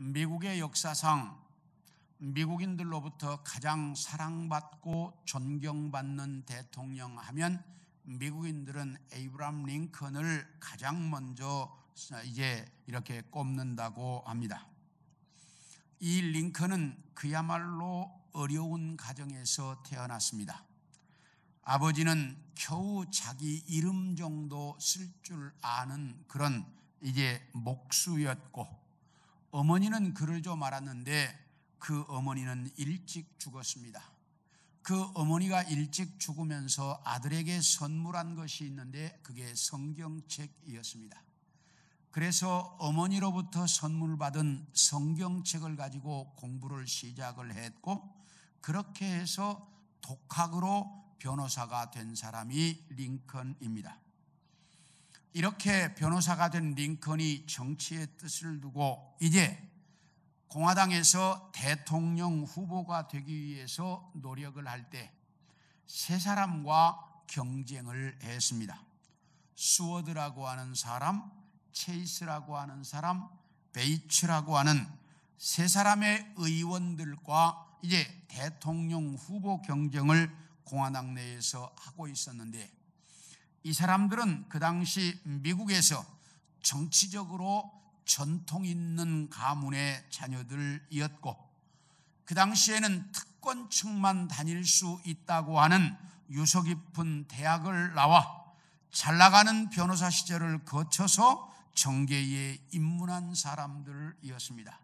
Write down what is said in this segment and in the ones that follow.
미국의 역사상 미국인들로부터 가장 사랑받고 존경받는 대통령 하면 미국인들은 에이브라함 링컨을 가장 먼저 이렇게 꼽는다고 합니다. 이 링컨은 그야말로 어려운 가정에서 태어났습니다. 아버지는 겨우 자기 이름 정도 쓸 줄 아는 그런 목수였고, 어머니는 글을 좀 알았는데 그 어머니는 일찍 죽었습니다. 그 어머니가 일찍 죽으면서 아들에게 선물한 것이 있는데 그게 성경책이었습니다. 그래서 어머니로부터 선물 받은 성경책을 가지고 공부를 시작을 했고, 그렇게 해서 독학으로 변호사가 된 사람이 링컨입니다. 이렇게 변호사가 된 링컨이 정치의 뜻을 두고 이제 공화당에서 대통령 후보가 되기 위해서 노력을 할 때 세 사람과 경쟁을 했습니다. 수워드라고 하는 사람, 체이스라고 하는 사람, 베이츠라고 하는 세 사람의 의원들과 이제 대통령 후보 경쟁을 공화당 내에서 하고 있었는데, 이 사람들은 그 당시 미국에서 정치적으로 전통 있는 가문의 자녀들이었고, 그 당시에는 특권층만 다닐 수 있다고 하는 유서 깊은 대학을 나와 잘 나가는 변호사 시절을 거쳐서 정계에 입문한 사람들이었습니다.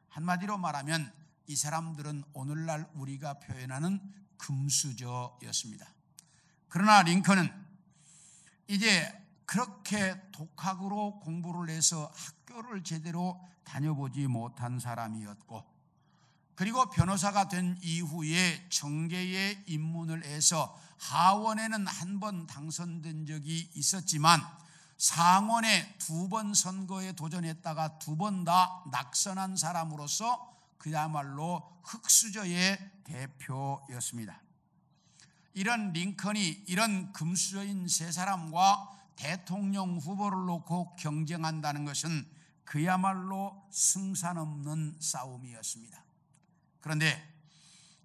한마디로 말하면 이 사람들은 오늘날 우리가 표현하는 금수저였습니다. 그러나 링컨은 이제 그렇게 독학으로 공부를 해서 학교를 제대로 다녀보지 못한 사람이었고, 그리고 변호사가 된 이후에 정계에 입문을 해서 하원에는 한 번 당선된 적이 있었지만 상원에 2번 선거에 도전했다가 2번 다 낙선한 사람으로서 그야말로 흑수저의 대표였습니다. 이런 링컨이 이런 금수저인 세 사람과 대통령 후보를 놓고 경쟁한다는 것은 그야말로 승산 없는 싸움이었습니다. 그런데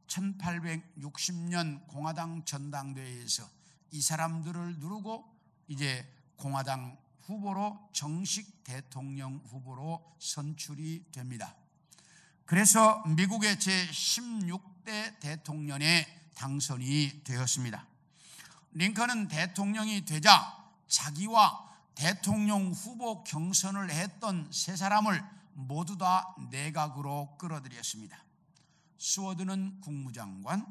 1860년 공화당 전당대회에서 이 사람들을 누르고 이제 공화당 후보로 정식 대통령 후보로 선출이 됩니다. 그래서 미국의 제16대 대통령에 당선이 되었습니다. 링컨은 대통령이 되자 자기와 대통령 후보 경선을 했던 세 사람을 모두 다 내각으로 끌어들였습니다. 수워드는 국무장관,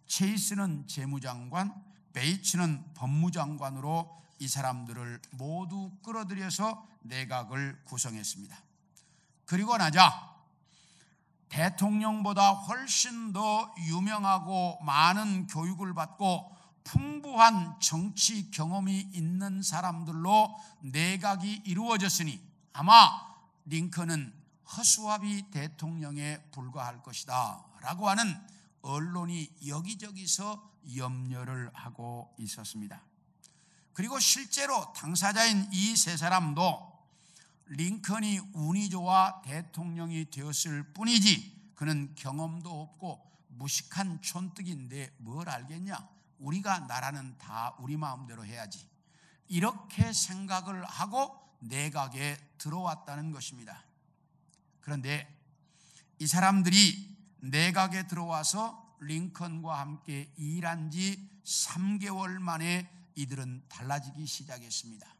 체이스는 재무장관, 베이츠는 법무장관으로 이 사람들을 모두 끌어들여서 내각을 구성했습니다. 그리고 나자 대통령보다 훨씬 더 유명하고 많은 교육을 받고 풍부한 정치 경험이 있는 사람들로 내각이 이루어졌으니 아마 링컨은 허수아비 대통령에 불과할 것이다 라고 하는 언론이 여기저기서 염려를 하고 있었습니다. 그리고 실제로 당사자인 이 세 사람도 링컨이 운이 좋아 대통령이 되었을 뿐이지 그는 경험도 없고 무식한 촌뜨기인데 뭘 알겠냐, 우리가 나라는 다 우리 마음대로 해야지, 이렇게 생각을 하고 내각에 들어왔다는 것입니다. 그런데 이 사람들이 내각에 들어와서 링컨과 함께 일한 지 3개월 만에 이들은 달라지기 시작했습니다.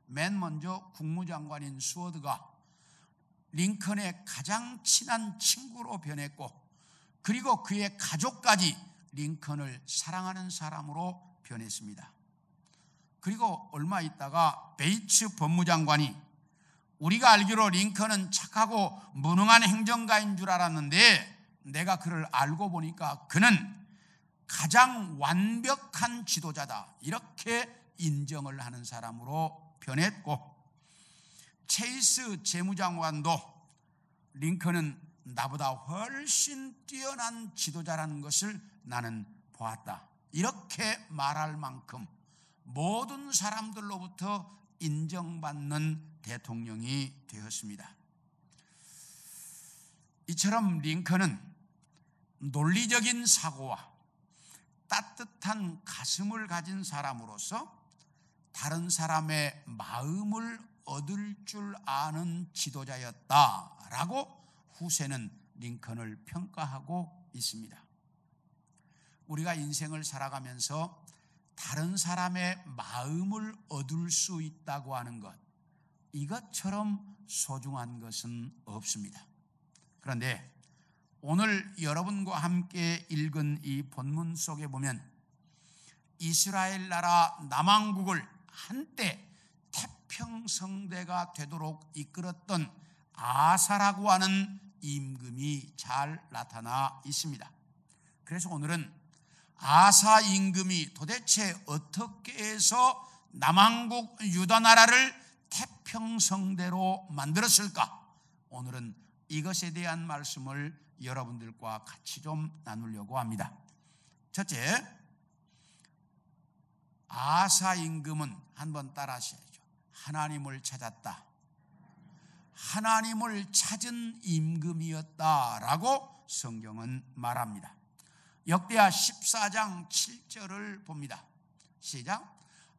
맨 먼저 국무장관인 수워드가 링컨의 가장 친한 친구로 변했고, 그리고 그의 가족까지 링컨을 사랑하는 사람으로 변했습니다. 그리고 얼마 있다가 베이츠 법무장관이 우리가 알기로 링컨은 착하고 무능한 행정가인 줄 알았는데 내가 그를 알고 보니까 그는 가장 완벽한 지도자다, 이렇게 인정을 하는 사람으로 변했고, 체이스 재무장관도 링컨은 나보다 훨씬 뛰어난 지도자라는 것을 나는 보았다, 이렇게 말할 만큼 모든 사람들로부터 인정받는 대통령이 되었습니다. 이처럼 링컨은 논리적인 사고와 따뜻한 가슴을 가진 사람으로서 다른 사람의 마음을 얻을 줄 아는 지도자였다라고 후세는 링컨을 평가하고 있습니다. 우리가 인생을 살아가면서 다른 사람의 마음을 얻을 수 있다고 하는 것, 이것처럼 소중한 것은 없습니다. 그런데 오늘 여러분과 함께 읽은 이 본문 속에 보면 이스라엘 나라 남왕국을 한때 태평성대가 되도록 이끌었던 아사라고 하는 임금이 잘 나타나 있습니다. 그래서 오늘은 아사 임금이 도대체 어떻게 해서 남왕국 유다 나라를 태평성대로 만들었을까? 오늘은 이것에 대한 말씀을 여러분들과 같이 좀 나누려고 합니다. 첫째, 아사 임금은 한번 따라 하셔야죠. 하나님을 찾았다. 하나님을 찾은 임금이었다라고 성경은 말합니다. 역대하 14장 7절을 봅니다. 시작.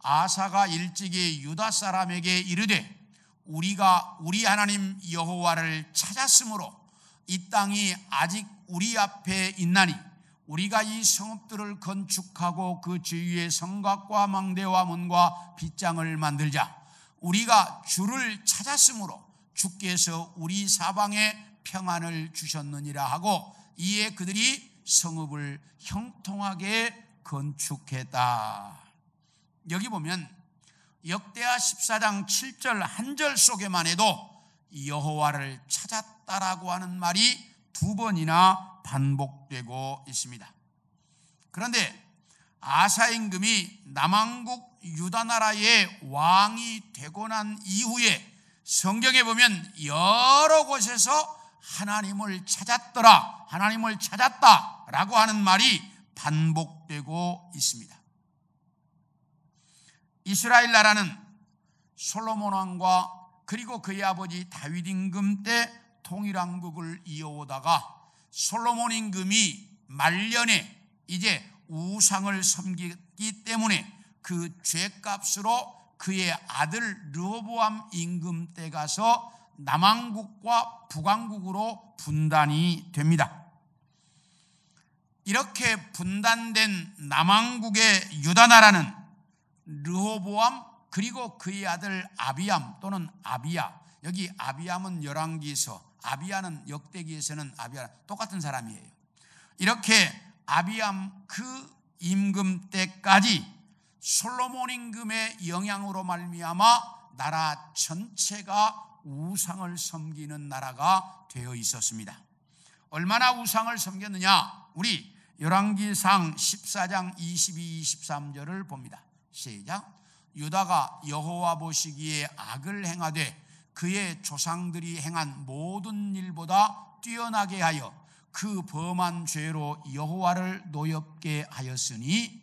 아사가 일찍이 유다 사람에게 이르되 우리가 우리 하나님 여호와를 찾았으므로 이 땅이 아직 우리 앞에 있나니 우리가 이 성읍들을 건축하고 그 주위에 성곽과 망대와 문과 빗장을 만들자. 우리가 주를 찾았으므로 주께서 우리 사방에 평안을 주셨느니라 하고 이에 그들이 성읍을 형통하게 건축했다. 여기 보면 역대하 14장 7절 한 절 속에만 해도 여호와를 찾았다라고 하는 말이 두 번이나 반복되고 있습니다. 그런데 아사 임금이 남왕국 유다 나라의 왕이 되고 난 이후에 성경에 보면 여러 곳에서 하나님을 찾았더라, 하나님을 찾았다라고 하는 말이 반복되고 있습니다. 이스라엘 나라는 솔로몬 왕과 그리고 그의 아버지 다윗 임금 때 통일왕국을 이어오다가 솔로몬 임금이 말년에 이제 우상을 섬기기 때문에 그 죄값으로 그의 아들 르호보암 임금 때 가서 남왕국과 북왕국으로 분단이 됩니다. 이렇게 분단된 남왕국의 유다 나라는 르호보암 그리고 그의 아들 아비암 또는 아비야, 여기 아비암은 열왕기에서, 아비야는 역대기에서는 아비야, 똑같은 사람이에요. 이렇게 아비암 그 임금 때까지 솔로몬 임금의 영향으로 말미암아 나라 전체가 우상을 섬기는 나라가 되어 있었습니다. 얼마나 우상을 섬겼느냐? 우리 열왕기상 14장 22, 23절을 봅니다. 시작. 유다가 여호와 보시기에 악을 행하되 그의 조상들이 행한 모든 일보다 뛰어나게 하여 그 범한 죄로 여호와를 노엽게 하였으니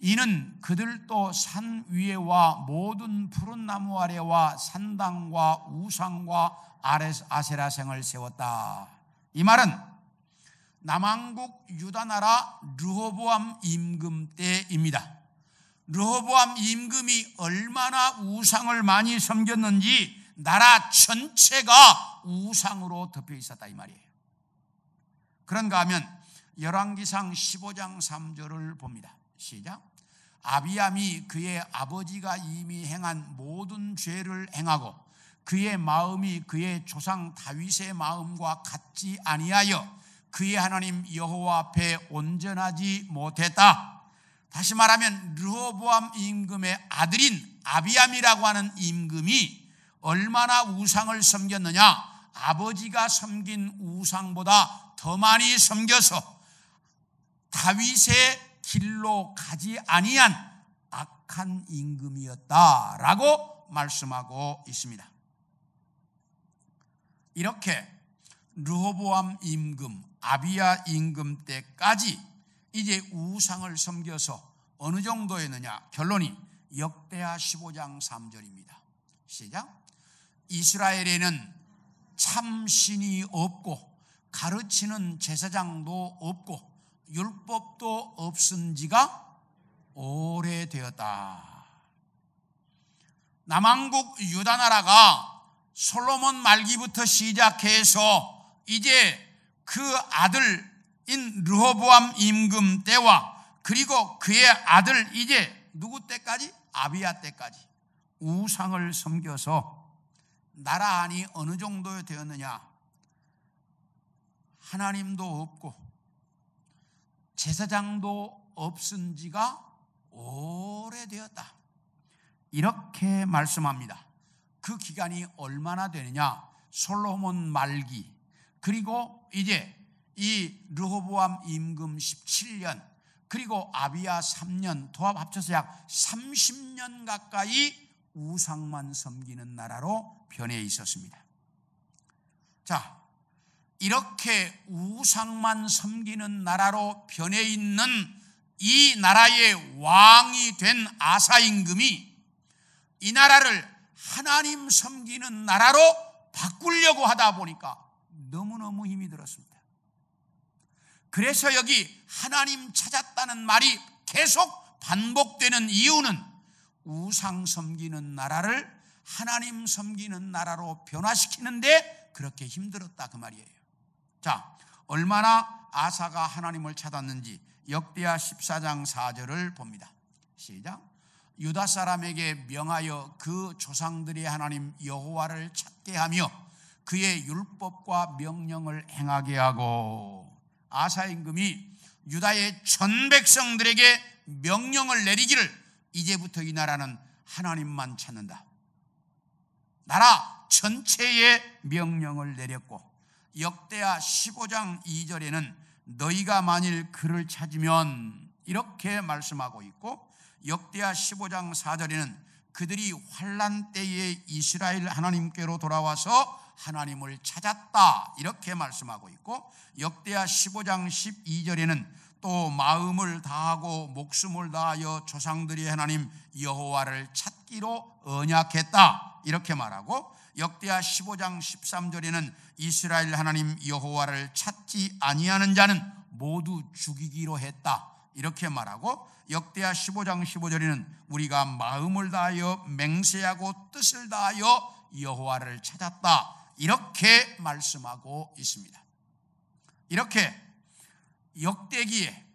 이는 그들도 산 위에와 모든 푸른 나무 아래와 산당과 우상과 아세라생을 세웠다. 이 말은 남왕국 유다 나라 르호보암 임금 때입니다. 르호보암 임금이 얼마나 우상을 많이 섬겼는지 나라 전체가 우상으로 덮여 있었다 이 말이에요. 그런가 하면 열왕기상 15장 3절을 봅니다. 시작. 아비암이 그의 아버지가 이미 행한 모든 죄를 행하고 그의 마음이 그의 조상 다윗의 마음과 같지 아니하여 그의 하나님 여호와 앞에 온전하지 못했다. 다시 말하면 르호보암 임금의 아들인 아비암이라고 하는 임금이 얼마나 우상을 섬겼느냐? 아버지가 섬긴 우상보다 더 많이 섬겨서 다윗의 길로 가지 아니한 악한 임금이었다라고 말씀하고 있습니다. 이렇게 르호보암 임금, 아비야 임금 때까지 이제 우상을 섬겨서 어느 정도였느냐? 결론이 역대하 15장 3절입니다. 시작. 이스라엘에는 참 신이 없고 가르치는 제사장도 없고 율법도 없은 지가 오래되었다. 남왕국 유다 나라가 솔로몬 말기부터 시작해서 이제 그 아들인 르호보암 임금 때와 그리고 그의 아들 이제 누구 때까지? 아비야 때까지 우상을 섬겨서 나라 안이 어느 정도 되었느냐? 하나님도 없고 제사장도 없은 지가 오래되었다. 이렇게 말씀합니다. 그 기간이 얼마나 되느냐? 솔로몬 말기 그리고 이제 이 르호보암 임금 17년 그리고 아비야 3년 도합 합쳐서 약 30년 가까이 우상만 섬기는 나라로 변해 있었습니다. 자, 이렇게 우상만 섬기는 나라로 변해 있는 이 나라의 왕이 된 아사 임금이 이 나라를 하나님 섬기는 나라로 바꾸려고 하다 보니까 너무너무 힘이 들었습니다. 그래서 여기 하나님 찾았다는 말이 계속 반복되는 이유는 우상 섬기는 나라를 하나님 섬기는 나라로 변화시키는데 그렇게 힘들었다 그 말이에요. 자, 얼마나 아사가 하나님을 찾았는지 역대하 14장 4절을 봅니다. 시작. 유다 사람에게 명하여 그 조상들의 하나님 여호와를 찾게 하며 그의 율법과 명령을 행하게 하고. 아사 임금이 유다의 전 백성들에게 명령을 내리기를 이제부터 이 나라는 하나님만 찾는다. 나라 전체에 명령을 내렸고 역대하 15장 2절에는 너희가 만일 그를 찾으면 이렇게 말씀하고 있고 역대하 15장 4절에는 그들이 환난 때에 이스라엘 하나님께로 돌아와서 하나님을 찾았다 이렇게 말씀하고 있고 역대하 15장 12절에는 또 마음을 다하고 목숨을 다하여 조상들의 하나님 여호와를 찾기로 언약했다 이렇게 말하고 역대하 15장 13절에는 이스라엘 하나님 여호와를 찾지 아니하는 자는 모두 죽이기로 했다 이렇게 말하고 역대하 15장 15절에는 우리가 마음을 다하여 맹세하고 뜻을 다하여 여호와를 찾았다 이렇게 말씀하고 있습니다. 이렇게 역대기에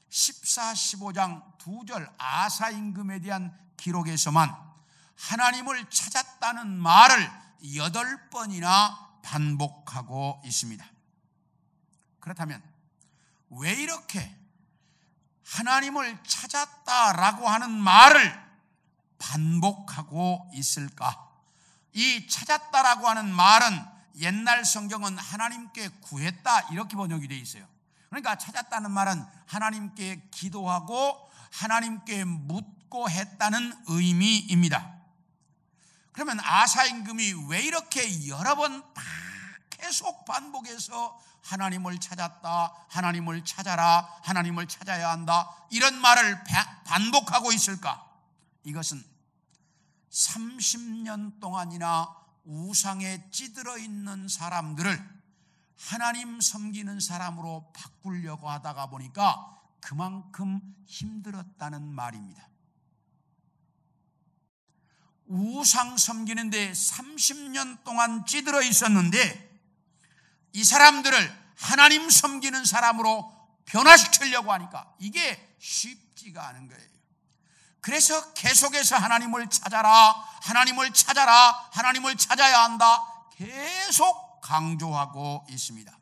14, 15장 2절 아사 임금에 대한 기록에서만 하나님을 찾았다는 말을 8번이나 반복하고 있습니다. 그렇다면 왜 이렇게 하나님을 찾았다라고 하는 말을 반복하고 있을까? 이 찾았다라고 하는 말은 옛날 성경은 하나님께 구했다 이렇게 번역이 되어 있어요. 그러니까 찾았다는 말은 하나님께 기도하고 하나님께 묻고 했다는 의미입니다. 그러면 아사 임금이 왜 이렇게 여러 번 다 계속 반복해서 하나님을 찾았다, 하나님을 찾아라, 하나님을 찾아야 한다 이런 말을 반복하고 있을까? 이것은 30년 동안이나 우상에 찌들어 있는 사람들을 하나님 섬기는 사람으로 바꾸려고 하다가 보니까 그만큼 힘들었다는 말입니다. 우상 섬기는데 30년 동안 찌들어 있었는데 이 사람들을 하나님 섬기는 사람으로 변화시키려고 하니까 이게 쉽지가 않은 거예요. 그래서 계속해서 하나님을 찾아라, 하나님을 찾아라, 하나님을 찾아야 한다 계속 강조하고 있습니다.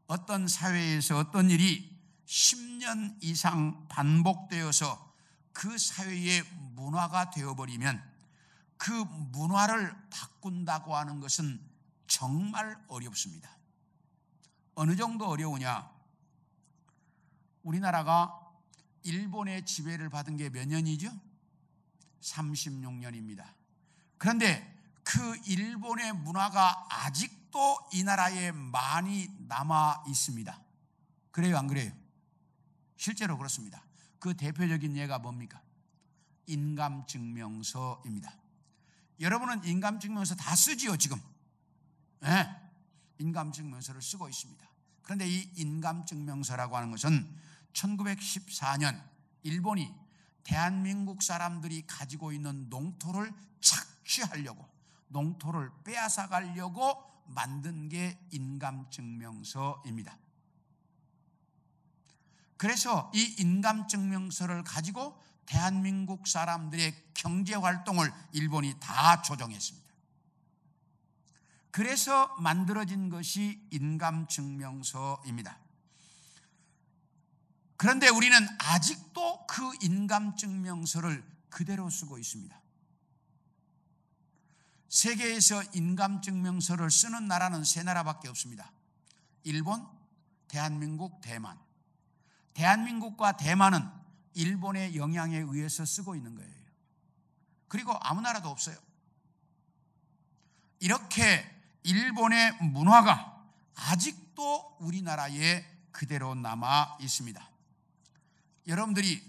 어떤 사회에서 어떤 일이 10년 이상 반복되어서 그 사회의 문화가 되어버리면 그 문화를 바꾼다고 하는 것은 정말 어렵습니다. 어느 정도 어려우냐? 우리나라가 일본의 지배를 받은 게 몇 년이죠? 36년입니다. 그런데 그 일본의 문화가 아직도 이 나라에 많이 남아 있습니다. 그래요, 안 그래요? 실제로 그렇습니다. 그 대표적인 예가 뭡니까? 인감증명서입니다. 여러분은 인감증명서 다 쓰지요, 지금? 네. 인감증명서를 쓰고 있습니다. 그런데 이 인감증명서라고 하는 것은 1914년 일본이 대한민국 사람들이 가지고 있는 농토를 착취하려고, 농토를 빼앗아 가려고 만든 게 인감증명서입니다. 그래서 이 인감증명서를 가지고 대한민국 사람들의 경제활동을 일본이 다 조정했습니다. 그래서 만들어진 것이 인감증명서입니다. 그런데 우리는 아직도 그 인감증명서를 그대로 쓰고 있습니다. 세계에서 인감증명서를 쓰는 나라는 3나라밖에 없습니다. 일본, 대한민국, 대만. 대한민국과 대만은 일본의 영향에 의해서 쓰고 있는 거예요. 그리고 아무 나라도 없어요. 이렇게 일본의 문화가 아직도 우리나라에 그대로 남아 있습니다. 여러분들이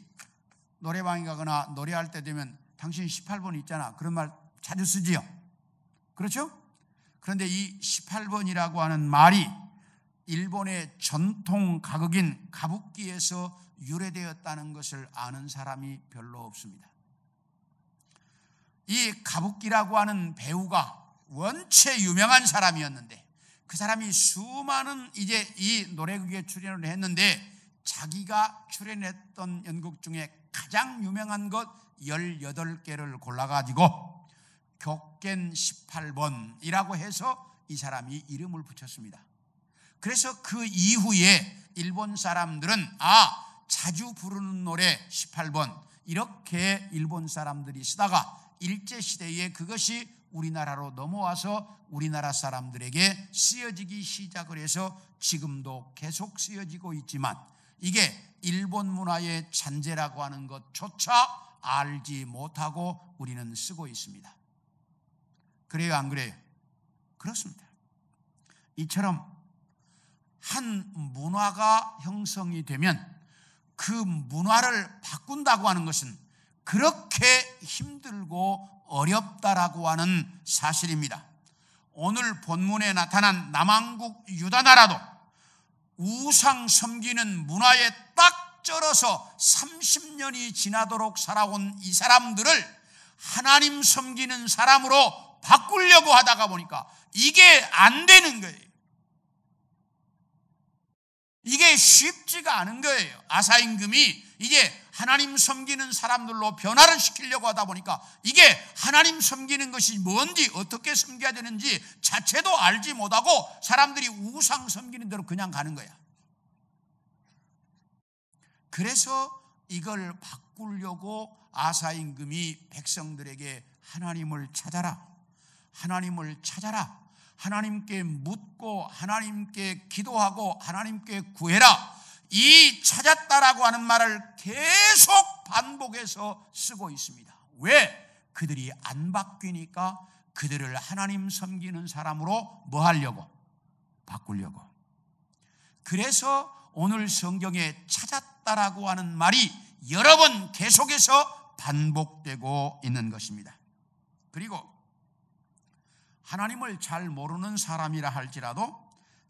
노래방에 가거나 노래할 때 되면 당신 18번 있잖아, 그런 말 자주 쓰지요. 그렇죠? 그런데 이 18번이라고 하는 말이 일본의 전통 가극인 가부키에서 유래되었다는 것을 아는 사람이 별로 없습니다. 이 가부키라고 하는 배우가 원체 유명한 사람이었는데, 그 사람이 수많은 이제 이 노래극에 출연을 했는데, 자기가 출연했던 연극 중에 가장 유명한 것 18개를 골라가지고 격겐 18번이라고 해서 이 사람이 이름을 붙였습니다. 그래서 그 이후에 일본 사람들은 자주 부르는 노래 18번, 이렇게 일본 사람들이 쓰다가 일제시대에 그것이 우리나라로 넘어와서 우리나라 사람들에게 쓰여지기 시작을 해서 지금도 계속 쓰여지고 있지만, 이게 일본 문화의 잔재라고 하는 것조차 알지 못하고 우리는 쓰고 있습니다. 그래요, 안 그래요? 그렇습니다. 이처럼 한 문화가 형성이 되면 그 문화를 바꾼다고 하는 것은 그렇게 힘들고 어렵다라고 하는 사실입니다. 오늘 본문에 나타난 남한국 유다나라도 우상 섬기는 문화에 딱 쩔어서 30년이 지나도록 살아온 이 사람들을 하나님 섬기는 사람으로 바꾸려고 하다가 보니까 이게 안 되는 거예요. 이게 쉽지가 않은 거예요. 아사 임금이 이제 하나님 섬기는 사람들로 변화를 시키려고 하다 보니까 이게 하나님 섬기는 것이 뭔지, 어떻게 섬겨야 되는지 자체도 알지 못하고 사람들이 우상 섬기는 대로 그냥 가는 거야. 그래서 이걸 바꾸려고 아사 임금이 백성들에게 하나님을 찾아라, 하나님을 찾아라, 하나님께 묻고 하나님께 기도하고 하나님께 구해라, 이 찾았다라고 하는 말을 계속 반복해서 쓰고 있습니다. 왜? 그들이 안 바뀌니까 그들을 하나님 섬기는 사람으로 뭐 하려고? 바꾸려고. 그래서 오늘 성경에 찾았다라고 하는 말이 여러 번 계속해서 반복되고 있는 것입니다. 그리고 하나님을 잘 모르는 사람이라 할지라도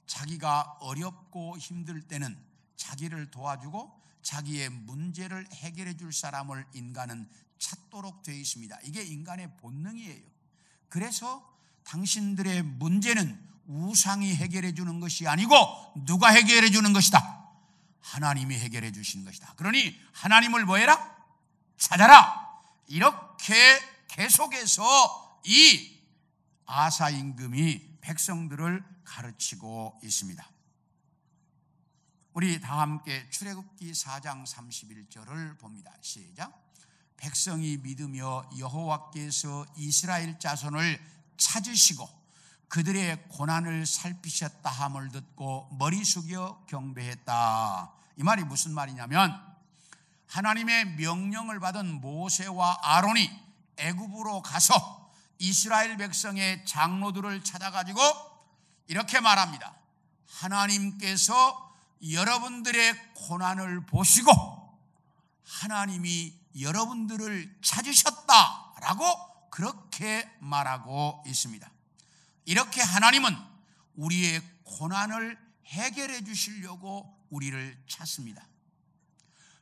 자기가 어렵고 힘들 때는 자기를 도와주고 자기의 문제를 해결해 줄 사람을 인간은 찾도록 되어 있습니다. 이게 인간의 본능이에요. 그래서 당신들의 문제는 우상이 해결해 주는 것이 아니고 누가 해결해 주는 것이다? 하나님이 해결해 주시는 것이다. 그러니 하나님을 뭐 해라? 찾아라. 이렇게 계속해서 이 아사 임금이 백성들을 가르치고 있습니다. 우리 다 함께 출애굽기 4장 31절을 봅니다. 시작. 백성이 믿으며 여호와께서 이스라엘 자손을 찾으시고 그들의 고난을 살피셨다 함을 듣고 머리 숙여 경배했다. 이 말이 무슨 말이냐면, 하나님의 명령을 받은 모세와 아론이 애굽으로 가서 이스라엘 백성의 장로들을 찾아가지고 이렇게 말합니다. 하나님께서 여러분들의 고난을 보시고 하나님이 여러분들을 찾으셨다라고 그렇게 말하고 있습니다. 이렇게 하나님은 우리의 고난을 해결해 주시려고 우리를 찾습니다.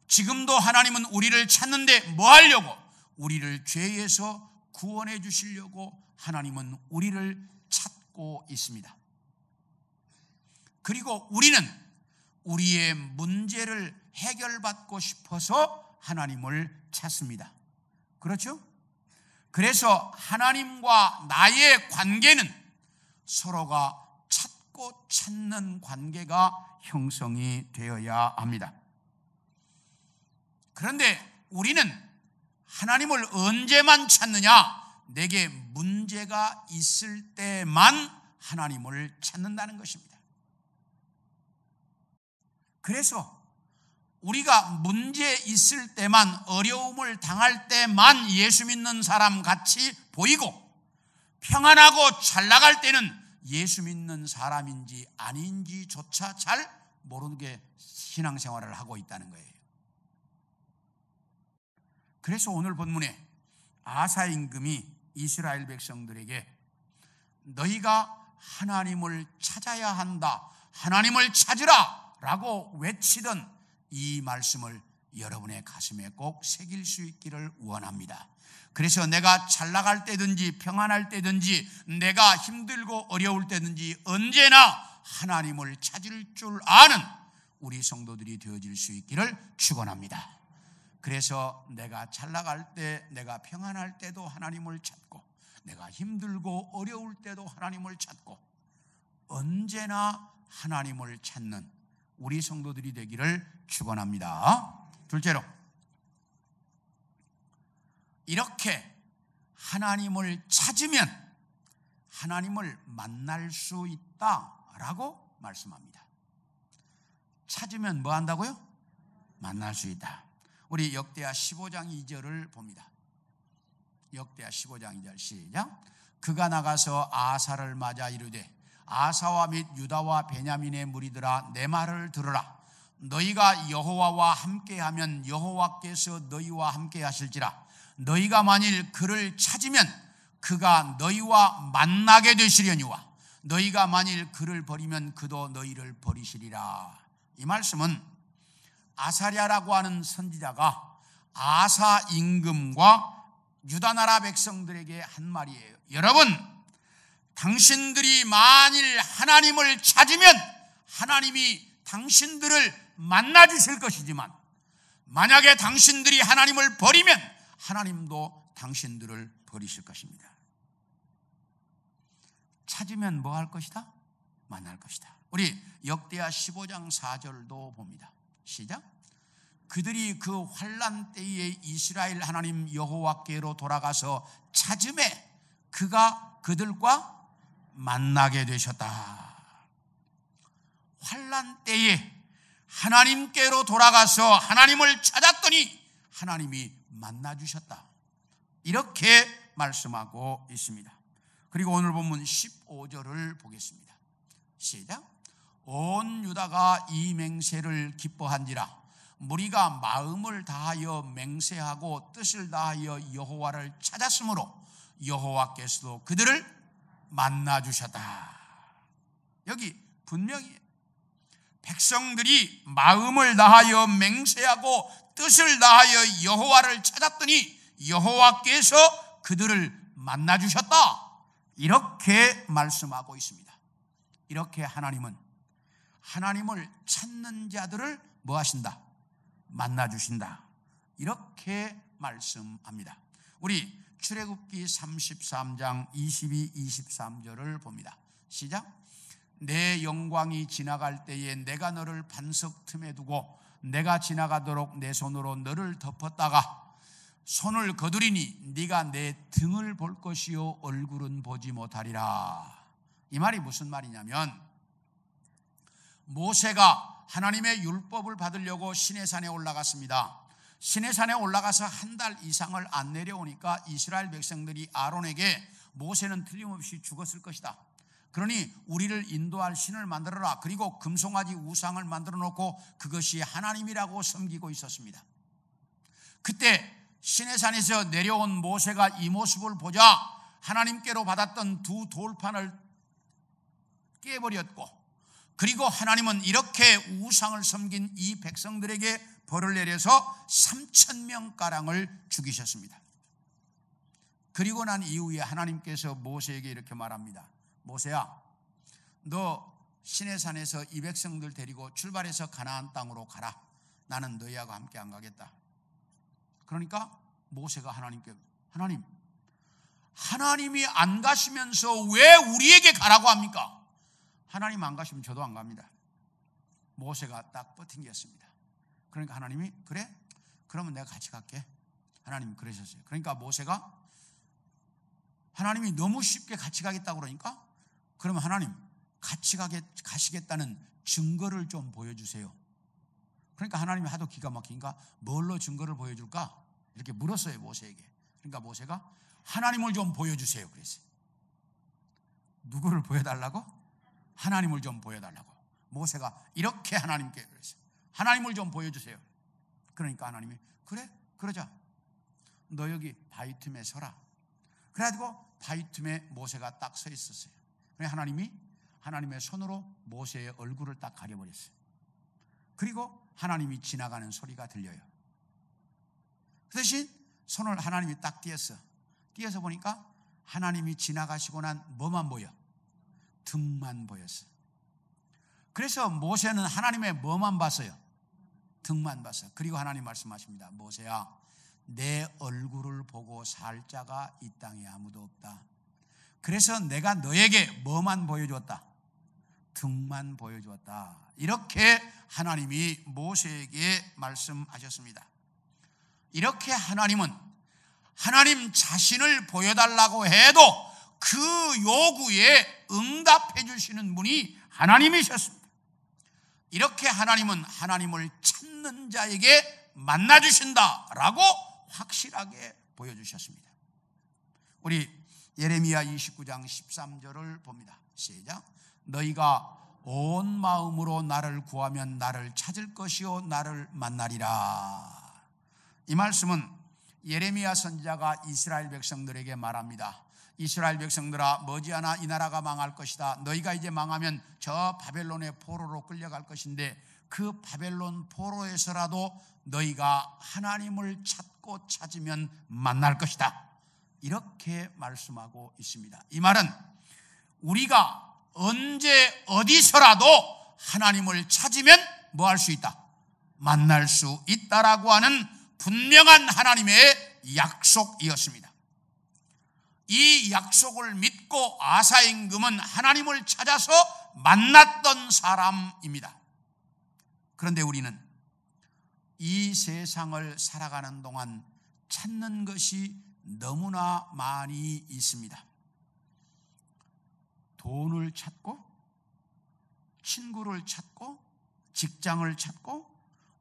지금도 하나님은 우리를 찾는데 뭐 하려고? 우리를 죄에서 구원해 주시려고 하나님은 우리를 찾고 있습니다. 그리고 우리는 우리의 문제를 해결받고 싶어서 하나님을 찾습니다. 그렇죠? 그래서 하나님과 나의 관계는 서로가 찾고 찾는 관계가 형성이 되어야 합니다. 그런데 우리는 하나님을 언제만 찾느냐? 내게 문제가 있을 때만 하나님을 찾는다는 것입니다. 그래서 우리가 문제 있을 때만, 어려움을 당할 때만 예수 믿는 사람 같이 보이고, 평안하고 잘 나갈 때는 예수 믿는 사람인지 아닌지조차 잘 모르게 신앙생활을 하고 있다는 거예요. 그래서 오늘 본문에 아사 임금이 이스라엘 백성들에게 너희가 하나님을 찾아야 한다, 하나님을 찾으라 라고 외치던 이 말씀을 여러분의 가슴에 꼭 새길 수 있기를 원합니다. 그래서 내가 잘 나갈 때든지 평안할 때든지 내가 힘들고 어려울 때든지 언제나 하나님을 찾을 줄 아는 우리 성도들이 되어질 수 있기를 축원합니다. 그래서 내가 잘 나갈 때, 내가 평안할 때도 하나님을 찾고, 내가 힘들고 어려울 때도 하나님을 찾고, 언제나 하나님을 찾는 우리 성도들이 되기를 축원합니다. 둘째로, 이렇게 하나님을 찾으면 하나님을 만날 수 있다라고 말씀합니다. 찾으면 뭐 한다고요? 만날 수 있다. 우리 역대하 15장 2절을 봅니다. 역대하 15장 2절 시작. 그가 나가서 아사를 맞아 이르되 아사와 및 유다와 베냐민의 무리들아, 내 말을 들으라. 너희가 여호와와 함께하면 여호와께서 너희와 함께 하실지라. 너희가 만일 그를 찾으면 그가 너희와 만나게 되시려니와 너희가 만일 그를 버리면 그도 너희를 버리시리라. 이 말씀은 아사랴라고 하는 선지자가 아사 임금과 유다 나라 백성들에게 한 말이에요. 여러분, 당신들이 만일 하나님을 찾으면 하나님이 당신들을 만나 주실 것이지만, 만약에 당신들이 하나님을 버리면 하나님도 당신들을 버리실 것입니다. 찾으면 뭐 할 것이다? 만날 것이다. 우리 역대하 15장 4절도 봅니다. 시작. 그들이 그 환난 때에 이스라엘 하나님 여호와께로 돌아가서 찾음에 그가 그들과 만나게 되셨다. 환난 때에 하나님께로 돌아가서 하나님을 찾았더니 하나님이 만나 주셨다. 이렇게 말씀하고 있습니다. 그리고 오늘 본문 15절을 보겠습니다. 시작. 온 유다가 이 맹세를 기뻐한지라. 무리가 마음을 다하여 맹세하고 뜻을 다하여 여호와를 찾았으므로 여호와께서도 그들을 만나 주셨다. 여기 분명히 백성들이 마음을 다하여 맹세하고 뜻을 다하여 여호와를 찾았더니 여호와께서 그들을 만나 주셨다. 이렇게 말씀하고 있습니다. 이렇게 하나님은 하나님을 찾는 자들을 뭐 하신다? 만나 주신다. 이렇게 말씀합니다. 우리 출애굽기 33장 22, 23절을 봅니다. 시작. 내 영광이 지나갈 때에 내가 너를 반석 틈에 두고 내가 지나가도록 내 손으로 너를 덮었다가 손을 거두리니 네가 내 등을 볼 것이요 얼굴은 보지 못하리라. 이 말이 무슨 말이냐면, 모세가 하나님의 율법을 받으려고 시내산에 올라갔습니다. 시내산에 올라가서 한 달 이상을 안 내려오니까 이스라엘 백성들이 아론에게 모세는 틀림없이 죽었을 것이다. 그러니 우리를 인도할 신을 만들어라. 그리고 금송아지 우상을 만들어 놓고 그것이 하나님이라고 섬기고 있었습니다. 그때 시내산에서 내려온 모세가 이 모습을 보자 하나님께로 받았던 두 돌판을 깨버렸고, 그리고 하나님은 이렇게 우상을 섬긴 이 백성들에게 벌을 내려서 3,000명가량을 죽이셨습니다. 그리고 난 이후에 하나님께서 모세에게 이렇게 말합니다. 모세야, 너 시내산에서 이 백성들 데리고 출발해서 가나안 땅으로 가라. 나는 너희하고 함께 안 가겠다. 그러니까 모세가 하나님께, 하나님이 안 가시면서 왜 우리에게 가라고 합니까? 하나님 안 가시면 저도 안 갑니다. 모세가 딱 버팅겼습니다. 그러니까 하나님이, 그래? 그러면 내가 같이 갈게. 하나님이 그러셨어요. 그러니까 모세가, 하나님이 너무 쉽게 같이 가겠다고 그러니까, 그러면 하나님 같이 가시겠다는 증거를 좀 보여주세요. 그러니까 하나님이 하도 기가 막히니까 뭘로 증거를 보여줄까? 이렇게 물었어요, 모세에게. 그러니까 모세가 하나님을 좀 보여주세요 그랬어요. 누구를 보여달라고? 하나님을 좀 보여달라고. 모세가 이렇게 하나님께 그랬어요. 하나님을 좀 보여주세요. 그러니까 하나님이, 그래? 그러자. 너 여기 바위 틈에 서라. 그래가지고 바위 틈에 모세가 딱 서 있었어요. 하나님이 하나님의 손으로 모세의 얼굴을 딱 가려버렸어요. 그리고 하나님이 지나가는 소리가 들려요. 그 대신 손을 하나님이 딱 띄었어. 띄어서 보니까 하나님이 지나가시고 난 뭐만 보여? 등만 보였어. 그래서 모세는 하나님의 뭐만 봤어요? 등만 봤어요. 그리고 하나님 말씀하십니다. 모세야, 내 얼굴을 보고 살 자가 이 땅에 아무도 없다. 그래서 내가 너에게 뭐만 보여주었다? 등만 보여주었다. 이렇게 하나님이 모세에게 말씀하셨습니다. 이렇게 하나님은 하나님 자신을 보여달라고 해도 그 요구에 응답해 주시는 분이 하나님이셨습니다. 이렇게 하나님은 하나님을 찾는 자에게 만나주신다라고 확실하게 보여주셨습니다. 우리 예레미야 29장 13절을 봅니다. 시작. 너희가 온 마음으로 나를 구하면 나를 찾을 것이요 나를 만나리라. 이 말씀은 예레미야 선지자가 이스라엘 백성들에게 말합니다. 이스라엘 백성들아, 머지않아 이 나라가 망할 것이다. 너희가 이제 망하면 저 바벨론의 포로로 끌려갈 것인데 그 바벨론 포로에서라도 너희가 하나님을 찾고 찾으면 만날 것이다. 이렇게 말씀하고 있습니다. 이 말은 우리가 언제 어디서라도 하나님을 찾으면 뭐 할 수 있다? 만날 수 있다라고 하는 분명한 하나님의 약속이었습니다. 이 약속을 믿고 아사 임금은 하나님을 찾아서 만났던 사람입니다. 그런데 우리는 이 세상을 살아가는 동안 찾는 것이 너무나 많이 있습니다. 돈을 찾고, 친구를 찾고, 직장을 찾고,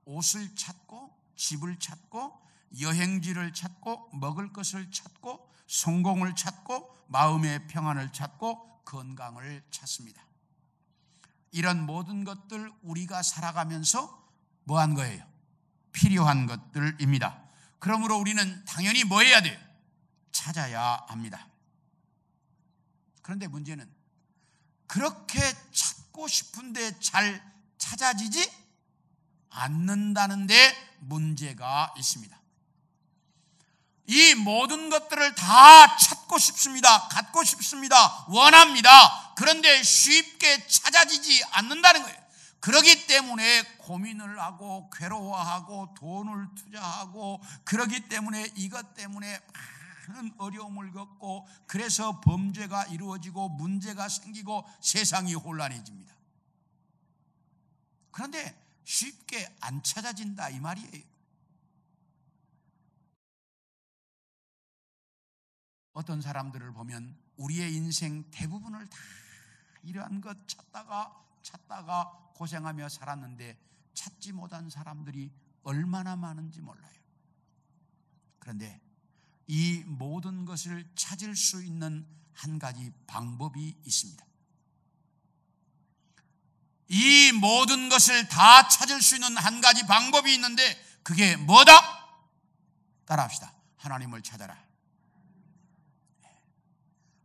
옷을 찾고, 집을 찾고, 여행지를 찾고, 먹을 것을 찾고, 성공을 찾고, 마음의 평안을 찾고, 건강을 찾습니다. 이런 모든 것들 우리가 살아가면서 뭐한 거예요? 필요한 것들입니다. 그러므로 우리는 당연히 뭐 해야 돼요? 찾아야 합니다. 그런데 문제는 그렇게 찾고 싶은데 잘 찾아지지 않는다는 데 문제가 있습니다. 이 모든 것들을 다 찾고 싶습니다. 갖고 싶습니다. 원합니다. 그런데 쉽게 찾아지지 않는다는 거예요. 그렇기 때문에 고민을 하고 괴로워하고 돈을 투자하고, 그렇기 때문에 이것 때문에 많은 어려움을 겪고, 그래서 범죄가 이루어지고 문제가 생기고 세상이 혼란해집니다. 그런데 쉽게 안 찾아진다 이 말이에요. 어떤 사람들을 보면 우리의 인생 대부분을 다 이러한 것 찾다가 고생하며 살았는데 찾지 못한 사람들이 얼마나 많은지 몰라요. 그런데 이 모든 것을 찾을 수 있는 한 가지 방법이 있습니다. 이 모든 것을 다 찾을 수 있는 한 가지 방법이 있는데 그게 뭐다? 따라합시다. 하나님을 찾아라.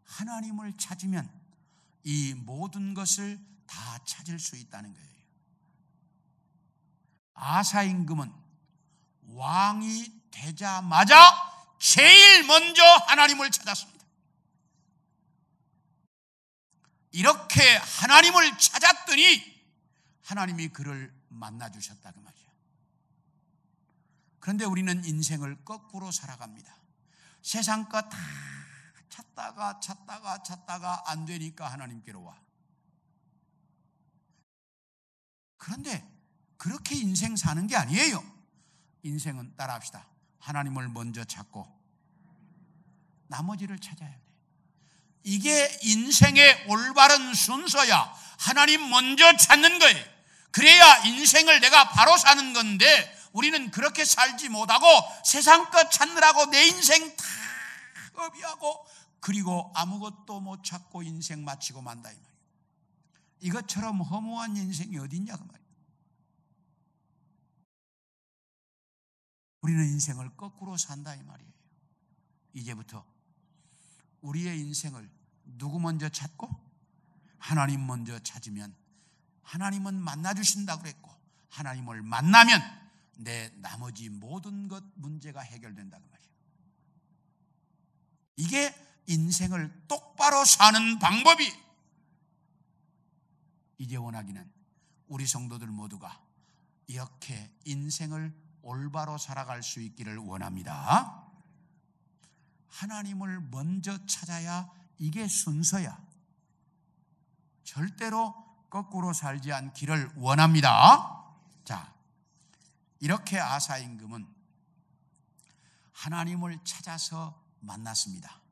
하나님을 찾으면 이 모든 것을 다 찾을 수 있다는 거예요. 아사 임금은 왕이 되자마자 제일 먼저 하나님을 찾았습니다. 이렇게 하나님을 찾았더니 하나님이 그를 만나주셨다 그 말이에요. 그런데 우리는 인생을 거꾸로 살아갑니다. 세상 것 다 찾다가 안 되니까 하나님께로 와. 그런데 그렇게 인생 사는 게 아니에요. 인생은 따라합시다. 하나님을 먼저 찾고 나머지를 찾아야 돼. 이게 인생의 올바른 순서야. 하나님 먼저 찾는 거예요. 그래야 인생을 내가 바로 사는 건데 우리는 그렇게 살지 못하고 세상 것 찾느라고 내 인생 다 허비하고 그리고 아무것도 못 찾고 인생 마치고 만다 이 말이에요. 이것처럼 허무한 인생이 어디 있냐 그 말이에요. 우리는 인생을 거꾸로 산다 이 말이에요. 이제부터 우리의 인생을 누구 먼저 찾고 하나님 먼저 찾으면 하나님은 만나주신다고 그랬고 하나님을 만나면 내 나머지 모든 것 문제가 해결된다 그 말이에요. 이게 인생을 똑바로 사는 방법이. 이제 원하기는 우리 성도들 모두가 이렇게 인생을 올바로 살아갈 수 있기를 원합니다. 하나님을 먼저 찾아야 이게 순서야. 절대로 거꾸로 살지 않기를 원합니다. 자, 이렇게 아사 임금은 하나님을 찾아서 만났습니다.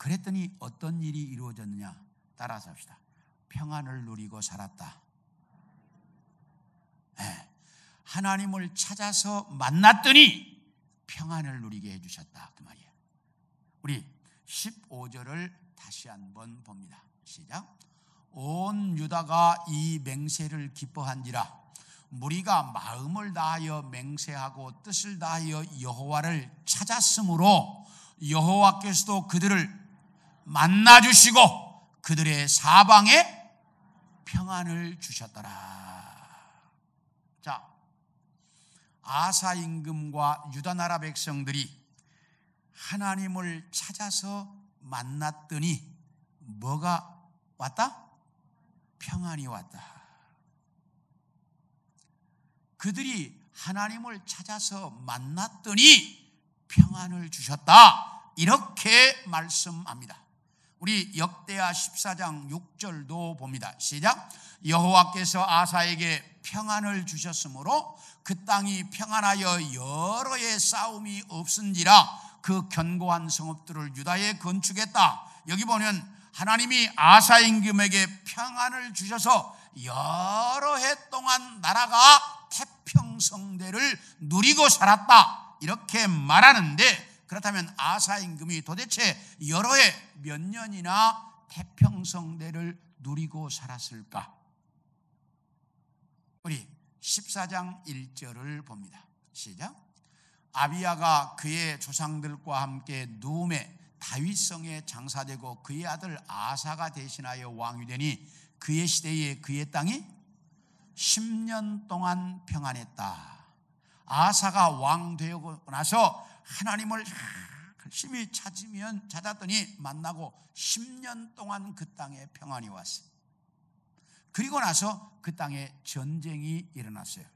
그랬더니 어떤 일이 이루어졌느냐? 따라서 합시다. 평안을 누리고 살았다. 네. 하나님을 찾아서 만났더니 평안을 누리게 해주셨다 그 말이에요. 우리 15절을 다시 한번 봅니다. 시작. 온 유다가 이 맹세를 기뻐한지라 무리가 마음을 다하여 맹세하고 뜻을 다하여 여호와를 찾았으므로 여호와께서도 그들을 만나주시고 그들의 사방에 평안을 주셨더라. 자, 아사 임금과 유다 나라 백성들이 하나님을 찾아서 만났더니 뭐가 왔다? 평안이 왔다. 그들이 하나님을 찾아서 만났더니 평안을 주셨다. 이렇게 말씀합니다. 우리 역대하 14장 6절도 봅니다. 시작. 여호와께서 아사에게 평안을 주셨으므로 그 땅이 평안하여 여러 해의 싸움이 없은지라 그 견고한 성읍들을 유다에 건축했다. 여기 보면 하나님이 아사 임금에게 평안을 주셔서 여러 해 동안 나라가 태평성대를 누리고 살았다. 이렇게 말하는데 그렇다면 아사 임금이 도대체 여러 해 몇 년이나 태평성대를 누리고 살았을까? 우리 14장 1절을 봅니다. 시작. 아비야가 그의 조상들과 함께 누움에 다윗성에 장사되고 그의 아들 아사가 대신하여 왕이 되니 그의 시대에 그의 땅이 10년 동안 평안했다. 아사가 왕 되고 나서 하나님을 열심히 찾았더니 만나고 10년 동안 그 땅에 평안이 왔어요. 그리고 나서 그 땅에 전쟁이 일어났어요.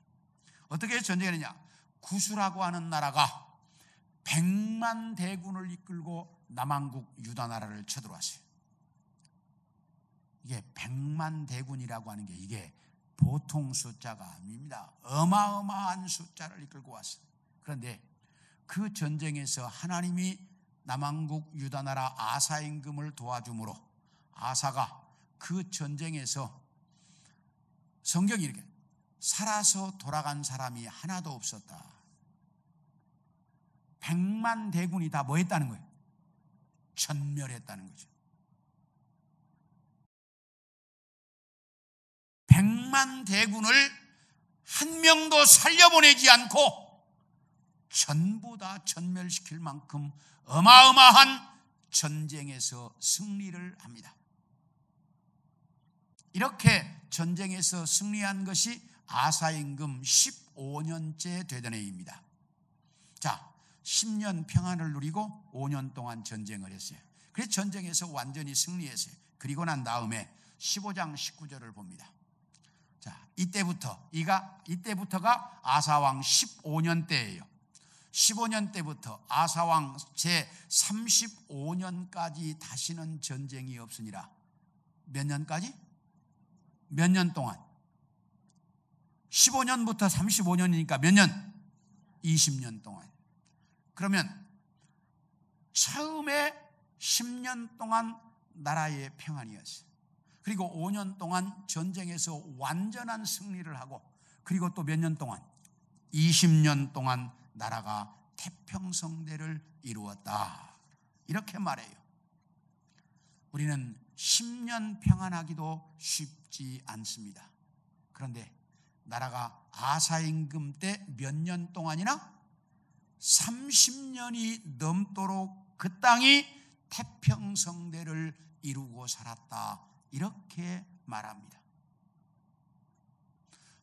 어떻게 전쟁이 일어났냐? 구스라고 하는 나라가 100만 대군을 이끌고 남한국 유다 나라를 쳐들어왔어요. 이게 100만 대군이라고 하는 게 이게 보통 숫자가 아닙니다. 어마어마한 숫자를 이끌고 왔어요. 그런데 그 전쟁에서 하나님이 남한국 유다 나라 아사 임금을 도와줌으로 아사가 그 전쟁에서 성경이 이렇게 살아서 돌아간 사람이 하나도 없었다. 100만 대군이 다 뭐 했다는 거예요? 전멸했다는 거죠. 100만 대군을 한 명도 살려보내지 않고 전부 다 전멸시킬 만큼 어마어마한 전쟁에서 승리를 합니다. 이렇게 전쟁에서 승리한 것이 아사 임금 15년째 되던 해입니다. 자, 10년 평안을 누리고 5년 동안 전쟁을 했어요. 그래서 전쟁에서 완전히 승리했어요. 그리고 난 다음에 15장 19절을 봅니다. 자, 이때부터가 아사왕 15년 때예요. 15년 때부터 아사왕 제 35년까지 다시는 전쟁이 없으니라. 몇 년까지? 몇 년 동안? 15년부터 35년이니까 몇 년? 20년 동안. 그러면 처음에 10년 동안 나라의 평안이었어요. 그리고 5년 동안 전쟁에서 완전한 승리를 하고, 그리고 또 몇 년 동안? 20년 동안 나라가 태평성대를 이루었다. 이렇게 말해요. 우리는 10년 평안하기도 쉽지 않습니다. 그런데 나라가 아사 임금 때 몇 년 동안이나? 30년이 넘도록 그 땅이 태평성대를 이루고 살았다. 이렇게 말합니다.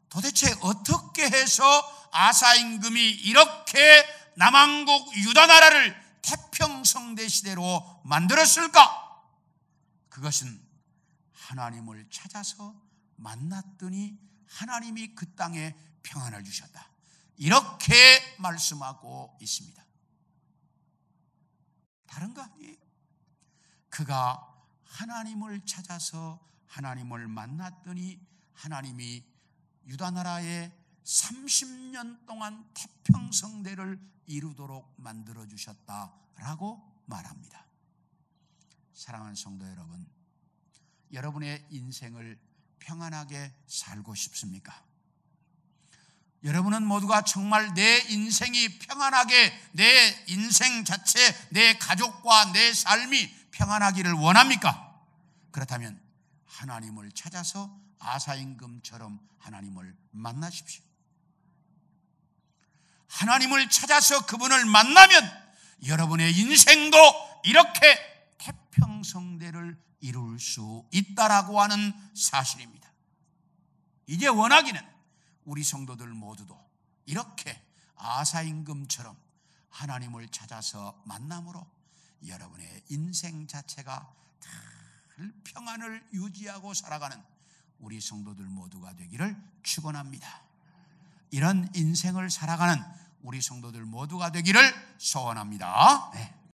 도대체 어떻게 해서 아사 임금이 이렇게 남왕국 유다 나라를 태평성대 시대로 만들었을까? 그것은 하나님을 찾아서 만났더니 하나님이 그 땅에 평안을 주셨다. 이렇게 말씀하고 있습니다. 다른 거 아니에요. 그가 하나님을 찾아서 하나님을 만났더니 하나님이 유다 나라에 30년 동안 태평성대를 이루도록 만들어 주셨다라고 말합니다. 사랑하는 성도 여러분, 여러분의 인생을 평안하게 살고 싶습니까? 여러분은 모두가 정말 내 인생이 평안하게, 내 인생 자체, 내 가족과 내 삶이 평안하기를 원합니까? 그렇다면 하나님을 찾아서 아사 임금처럼 하나님을 만나십시오. 하나님을 찾아서 그분을 만나면 여러분의 인생도 이렇게 태평성대를 이룰 수 있다라고 하는 사실입니다. 이제 원하기는 우리 성도들 모두도 이렇게 아사 임금처럼 하나님을 찾아서 만남으로 여러분의 인생 자체가 늘 평안을 유지하고 살아가는 우리 성도들 모두가 되기를 축원합니다. 이런 인생을 살아가는 우리 성도들 모두가 되기를 소원합니다. 네.